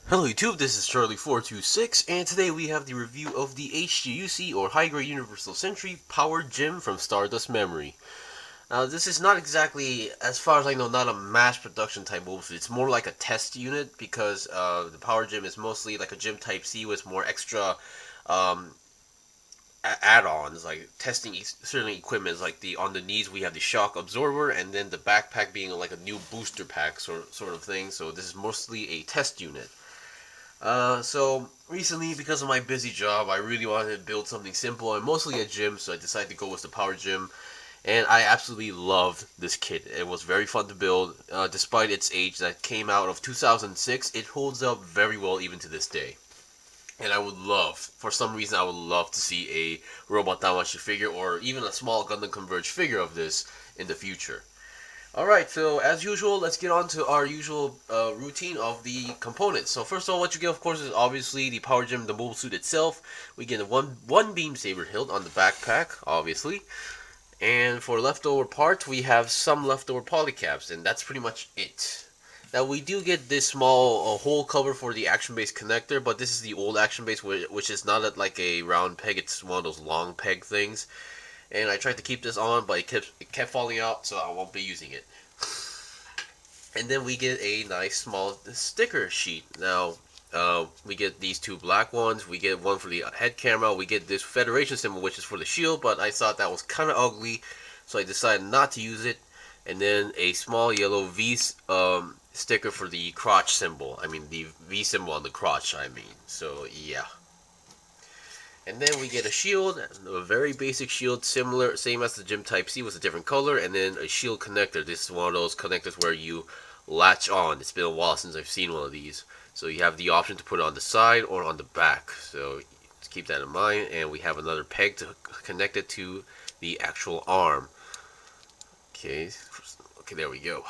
Hello YouTube, this is Charlie426, and today we have the review of the HGUC, or High Grade Universal Sentry, Powered Gem from Stardust Memory. Now this is not exactly, as far as I know, not a mass production type mobile suit. It's more like a test unit, because the Powered Gem is mostly like a Gem Type C with more extra um, add-ons, like testing certain equipment. Like on the knees we have the shock absorber, and then the backpack being like a new booster pack sort of thing, so this is mostly a test unit. So recently, because of my busy job, I really wanted to build something simple and mostly a gym, so I decided to go with the Power Gym, and I absolutely loved this kit. It was very fun to build, despite its age that came out of 2006. It holds up very well even to this day. And I would love, for some reason, I would love to see a Robot Damashi figure or even a small Gundam Converge figure of this in the future. Alright, so as usual, let's get on to our usual routine of the components. So first of all, what you get, of course, is obviously the Power Gem, the mobile suit itself. We get one beam saber hilt on the backpack, obviously. And for leftover parts, we have some leftover polycaps, and that's pretty much it. Now we do get this small hole cover for the action-based connector, but this is the old action-base, which is not like a round peg, it's one of those long peg things. And I tried to keep this on, but it kept falling out, so I won't be using it. And then we get a nice small sticker sheet. Now, we get these two black ones, we get one for the head camera, we get this Federation symbol, which is for the shield, but I thought that was kind of ugly, so I decided not to use it. And then a small yellow V sticker for the crotch symbol. I mean, the V symbol on the crotch, I mean. So, yeah. And then we get a shield, a very basic shield, same as the Gem Type C, with a different color, and then a shield connector. This is one of those connectors where you latch on. It's been a while since I've seen one of these. So you have the option to put it on the side or on the back. So keep that in mind. And we have another peg to connect it to the actual arm. Okay, there we go.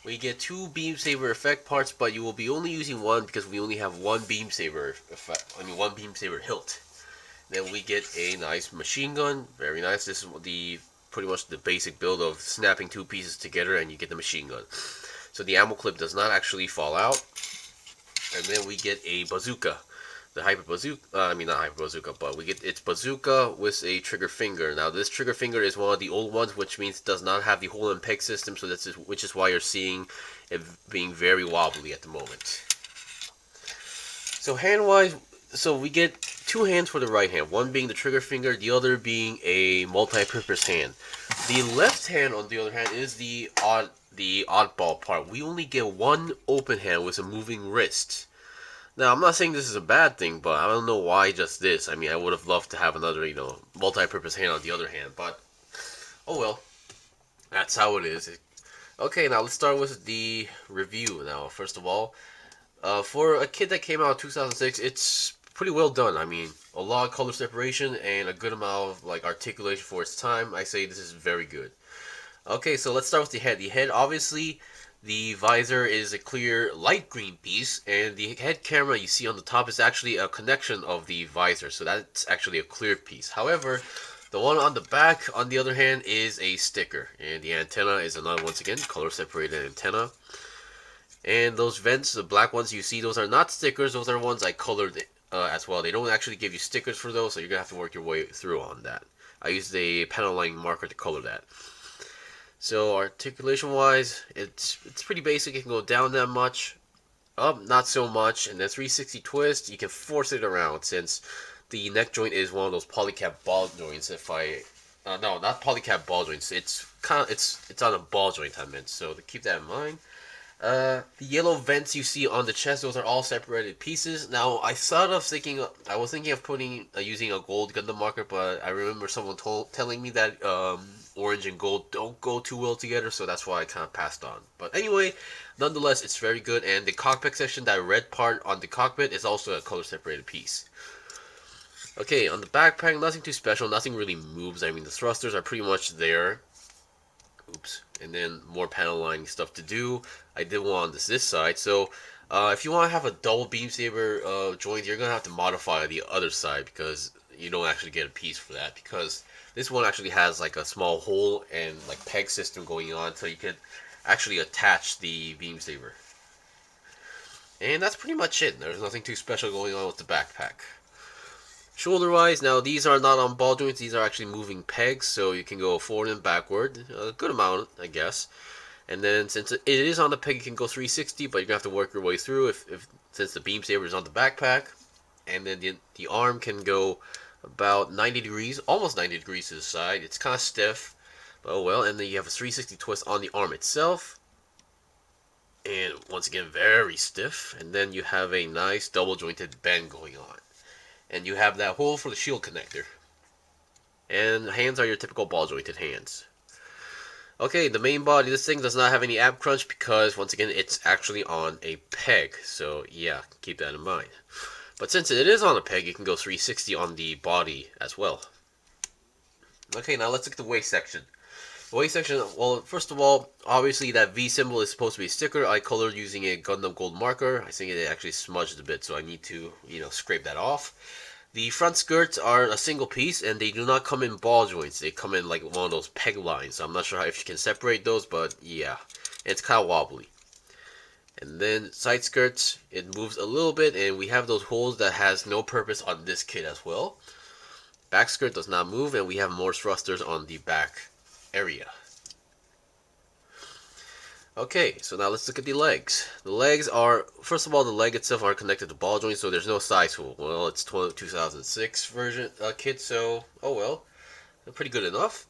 We get two beam saber effect parts, but you will be only using one because we only have one beam saber effect. One beam saber hilt. Then we get a nice machine gun, very nice. This is pretty much the basic build of snapping two pieces together, and you get the machine gun. So the ammo clip does not actually fall out. And then we get a bazooka, the hyper bazooka. Not hyper bazooka, but we get its bazooka with a trigger finger. Now this trigger finger is one of the old ones, which means it does not have the hole and peg system. So which is why you're seeing it being very wobbly at the moment. So hand-wise, so we get two hands for the right hand, one being the trigger finger, the other being a multi-purpose hand. The left hand, on the other hand, is the oddball part. We only get one open hand with a moving wrist. Now, I'm not saying this is a bad thing, but I don't know why just this. I mean, I would have loved to have another, multi-purpose hand on the other hand, but oh well. That's how it is. Okay, now let's start with the review. Now, first of all, for a kit that came out in 2006, it's pretty well done. I mean, a lot of color separation and a good amount of articulation for its time. I say this is very good. Okay, so let's start with the head. The head, obviously, the visor is a clear light green piece, and the head camera you see on the top is actually a connection of the visor, so that's actually a clear piece. However, the one on the back, on the other hand, is a sticker, and the antenna is another, once again, color separated antenna. And those vents, the black ones you see, those are not stickers, those are ones I colored as well. They don't actually give you stickers for those, so you're going to have to work your way through on that. I used a panel line marker to color that. So articulation wise, it's pretty basic. It can go down that much, up not so much, and the 360 twist, you can force it around since the neck joint is one of those polycap ball joints. No, not polycap ball joints. It's on a ball joint, I meant. So to keep that in mind. The yellow vents you see on the chest, those are all separated pieces. Now, I was thinking of using a gold Gundam marker, but I remember someone telling me that orange and gold don't go too well together, so that's why I kind of passed on. But anyway, nonetheless, it's very good, and the cockpit section, that red part on the cockpit, is also a color separated piece. Okay, on the backpack, nothing too special, nothing really moves. I mean, the thrusters are pretty much there. Oops. And then more panel lining stuff to do. I did one on this side. So if you want to have a double beam saber joint, you're gonna have to modify the other side because you don't actually get a piece for that. Because this one actually has like a small hole and like peg system going on, so you can actually attach the beam saber. And that's pretty much it. There's nothing too special going on with the backpack. Shoulder wise, now these are not on ball joints, these are actually moving pegs, so you can go forward and backward, a good amount, I guess. And then since it is on the peg, you can go 360, but you're gonna have to work your way through if since the beam saber is on the backpack. And then the arm can go about 90 degrees, almost 90 degrees to the side. It's kind of stiff, but oh well. And then you have a 360 twist on the arm itself. And once again, very stiff. And then you have a nice double jointed bend going on. And you have that hole for the shield connector. And hands are your typical ball jointed hands. Okay, the main body, this thing does not have any ab crunch because, once again, it's actually on a peg. So, yeah, keep that in mind. But since it is on a peg, you can go 360 on the body as well. Okay, now let's look at the waist section. The waist section, well, first of all, obviously that V symbol is supposed to be a sticker. I colored using a Gundam gold marker. I think it actually smudged a bit, so I need to, scrape that off. The front skirts are a single piece, and they do not come in ball joints. They come in like one of those peg lines. So I'm not sure if you can separate those, but yeah, it's kind of wobbly. And then side skirts, it moves a little bit, and we have those holes that has no purpose on this kit as well. Back skirt does not move, and we have more thrusters on the back area. Okay, so now let's look at the legs. The legs are, first of all, the leg itself are connected to ball joints, so there's no side tool. Well, it's 2006 version kit, so oh well, they're pretty good enough.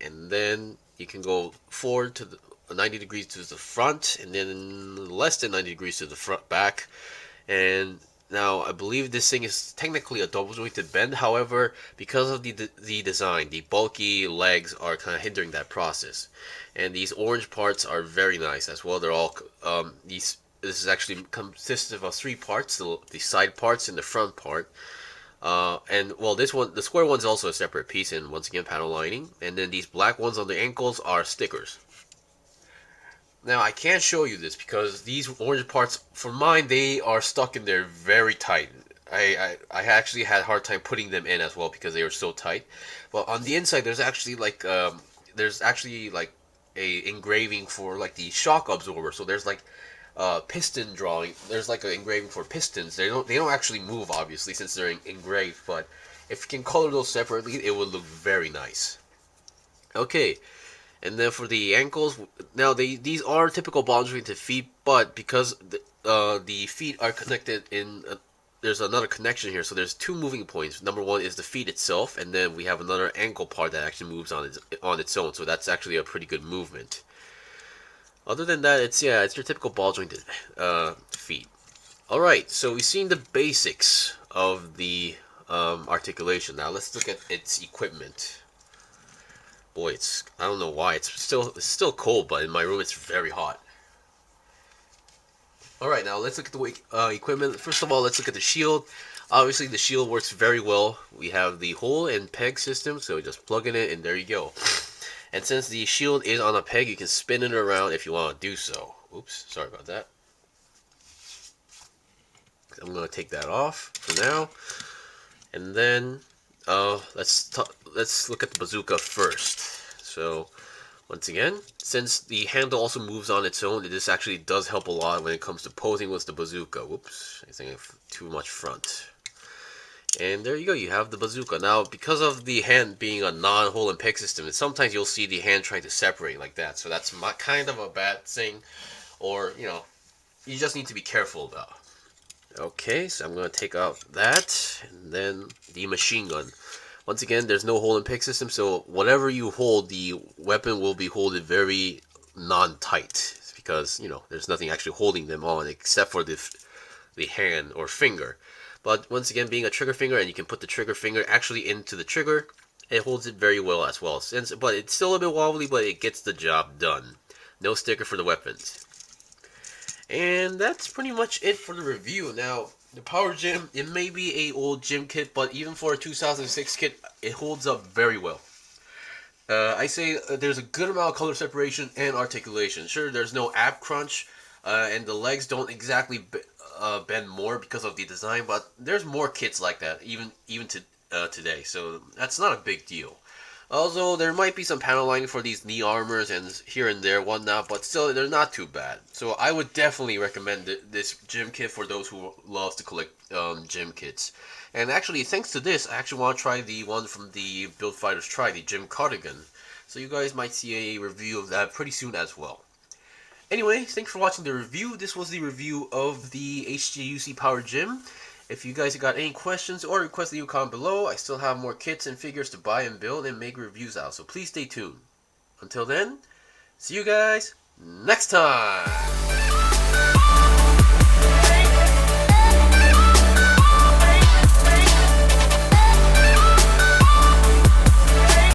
And then you can go forward to 90 degrees to the front, and then less than 90 degrees to the front back. And now I believe this thing is technically a double jointed bend. However, because of the design, the bulky legs are kind of hindering that process. And these orange parts are very nice as well. They're all this is actually consists of 3 parts: the side parts and the front part. And well, this one, the square one's also a separate piece, and once again, panel lining. And then these black ones on the ankles are stickers. Now I can't show you this because these orange parts, for mine, they are stuck in there very tight. I actually had a hard time putting them in as well because they were so tight. But on the inside, there's actually like a engraving for like the shock absorber. So there's like piston drawing. There's like an engraving for pistons. They don't actually move, obviously, since they're engraved. But if you can color those separately, it would look very nice. Okay, and then for the ankles, now these are typical ball jointed feet, but because the feet are connected in. There's another connection here, so there's 2 moving points. Number 1 is the feet itself, and then we have another ankle part that actually moves on its own. So that's actually a pretty good movement. Other than that, it's your typical ball jointed feet. All right, so we've seen the basics of the articulation. Now let's look at its equipment. Boy, I don't know why it's still cold, but in my room it's very hot. Alright, now let's look at the equipment. First of all, let's look at the shield. Obviously, the shield works very well. We have the hole and peg system, so just plug in it, and there you go. And since the shield is on a peg, you can spin it around if you want to do so. Oops, sorry about that. I'm going to take that off for now. And then, let's look at the bazooka first. So, once again, since the handle also moves on its own, this actually does help a lot when it comes to posing with the bazooka. Whoops, I think I have too much front. And there you go, you have the bazooka. Now, because of the hand being a non-hole and peg system, sometimes you'll see the hand trying to separate like that. So that's kind of a bad thing, or, you just need to be careful about. Okay, so I'm going to take out that, and then the machine gun. Once again, there's no hole and peg system, so whatever you hold, the weapon will be holded very non-tight. Because, there's nothing actually holding them on except for the hand or finger. But once again, being a trigger finger, and you can put the trigger finger actually into the trigger, it holds it very well as well. But it's still a bit wobbly, but it gets the job done. No sticker for the weapons. And that's pretty much it for the review. Now, the Power Gym, it may be a old gym kit, but even for a 2006 kit, it holds up very well. I say there's a good amount of color separation and articulation. Sure, there's no ab crunch, and the legs don't exactly bend more because of the design, but there's more kits like that, even today, so that's not a big deal. Also, there might be some panel lining for these knee armors and here and there, whatnot, but still, they're not too bad. So I would definitely recommend this gym kit for those who love to collect gym kits. And actually, thanks to this, I actually want to try the one from the Build Fighters Try, the gym cardigan. So you guys might see a review of that pretty soon as well. Anyway, thanks for watching the review. This was the review of the HGUC Power Gym. If you guys got any questions or requests, leave a comment below. I still have more kits and figures to buy and build and make reviews out, so please stay tuned. Until then, see you guys next time!